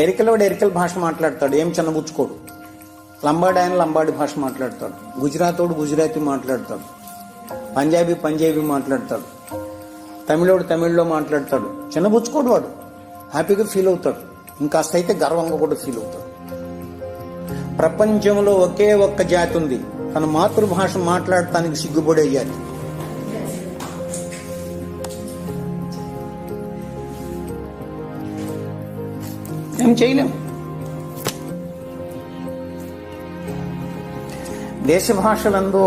ఎరికలోడు ఎరికల భాష మాట్లాడతాడు, ఏం చిన్నబుచ్చుకోడు. లంబాడి ఆయన లంబాడి భాష మాట్లాడతాడు, గుజరాతోడు గుజరాతీ మాట్లాడతాడు, పంజాబీ మాట్లాడతాడు, తమిళోడు తమిళ్లో మాట్లాడతాడు. చిన్నబుచ్చుకోడు, వాడు హ్యాపీగా ఫీల్ అవుతాడు, ఇంకాస్త అయితే గర్వంగా కూడా ఫీల్ అవుతాడు. ప్రపంచంలో ఒకే ఒక్క జాతి ఉంది తన మాతృభాష మాట్లాడటానికి సిగ్గుపడే జాతి. ఏం చేయలేం. దేశ భాషలందు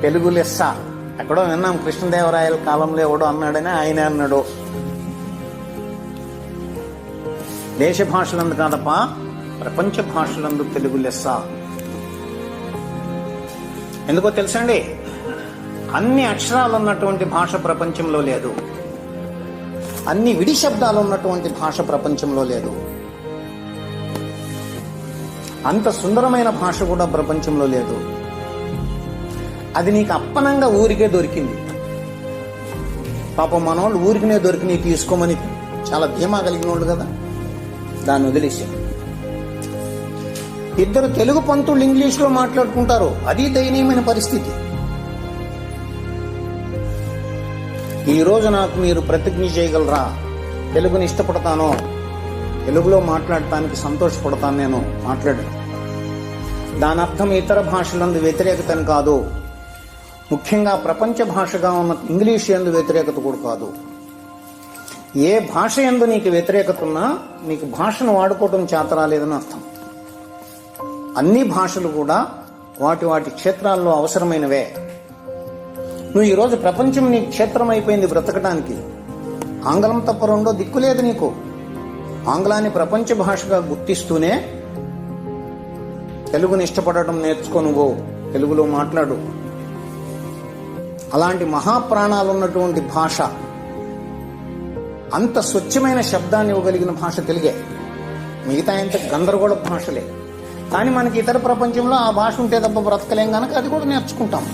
తెలుగు లెస్స ఎక్కడో విన్నాం, కృష్ణదేవరాయల కాలంలో ఎవడో అన్నాడని ఆయన అన్నాడు. దేశ భాషలందు కాదప్ప, ప్రపంచ భాషలందు తెలుగు లెస్స. ఎందుకో తెలుసండి, అన్ని అక్షరాలు ఉన్నటువంటి భాష ప్రపంచంలో లేదు, అన్ని విడి శబ్దాలు ఉన్నటువంటి భాష ప్రపంచంలో లేదు, అంత సుందరమైన భాష కూడా ప్రపంచంలో లేదు. అది నీకు అప్పనంగా ఊరికే దొరికింది. పాపం మనోళ్ళు ఊరికినే దొరికినాయి తీసుకోమని చాలా ధీమా కలిగిన వాళ్ళు కదా, దాన్ని వదిలేశారు. ఇద్దరు తెలుగు పంతులు ఇంగ్లీష్లో మాట్లాడుకుంటారు, అది దయనీయమైన పరిస్థితి. ఈ రోజు నాకు మీరు ప్రతిజ్ఞ చేయగలరా, తెలుగుని ఇష్టపడతాను, తెలుగులో మాట్లాడటానికి సంతోషపడతాను, నేను మాట్లాడాను. దాని అర్థం ఇతర భాషలందు వ్యతిరేకతని కాదు, ముఖ్యంగా ప్రపంచ భాషగా ఉన్న ఇంగ్లీష్ యందు వ్యతిరేకత కూడా కాదు. ఏ భాష యందు నీకు వ్యతిరేకత ఉన్నా నీకు భాషను వాడుకోవడం చేత రాలేదని అర్థం. అన్ని భాషలు కూడా వాటి వాటి క్షేత్రాల్లో అవసరమైనవే. నువ్వు ఈరోజు ప్రపంచం నీ క్షేత్రం అయిపోయింది బ్రతకడానికి. ఆంగ్లం తప్ప రెండో దిక్కులేదు నీకు. ఆంగ్లాన్ని ప్రపంచ భాషగా గుర్తిస్తూనే తెలుగుని ఇష్టపడటం నేర్చుకో, నువ్వు తెలుగులో మాట్లాడు. అలాంటి మహాప్రాణాలు ఉన్నటువంటి భాష, అంత స్వచ్ఛమైన శబ్దాన్ని ఇవ్వగలిగిన భాష తెలుగే. మిగతా ఎంత గందరగోళ భాషలే. కానీ మనకి ఇతర ప్రపంచంలో ఆ భాష ఉంటే తప్ప బ్రతకలేం కనుక అది కూడా నేర్చుకుంటాం.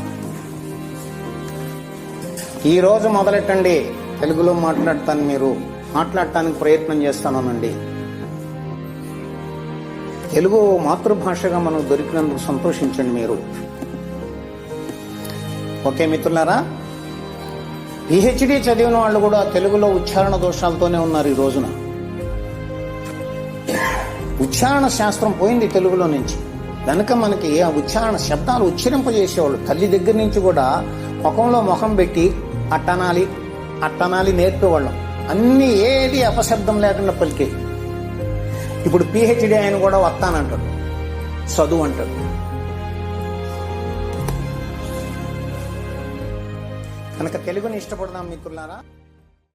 ఈ రోజు మొదలెట్టండి తెలుగులో మాట్లాడతాను, మీరు మాట్లాడటానికి ప్రయత్నం చేస్తానండి. తెలుగు మాతృభాషగా మనకు దొరికినందుకు సంతోషించండి మీరు. ఓకే మిత్రులారా, పిహెచ్డి చదివిన వాళ్ళు కూడా తెలుగులో ఉచ్చారణ దోషాలతోనే ఉన్నారు ఈ రోజున. ఉచ్చారణ శాస్త్రం పోయింది తెలుగులో నుంచి. కనుక మనకి ఆ ఉచ్చారణ శబ్దాలు ఉచ్చరింపజేసేవాళ్ళు తల్లి దగ్గర నుంచి కూడా ముఖంలో ముఖం పెట్టి అట్టనాలి నేర్పేవాళ్ళం. అన్ని ఏది అపశబ్దం లేకుండా పలికే. ఇప్పుడు పిహెచ్డి ఆయన కూడా వస్తానంటాడు, చదువు అంటాడు. కనుక తెలుగుని ఇష్టపడదాం మిత్రులారా.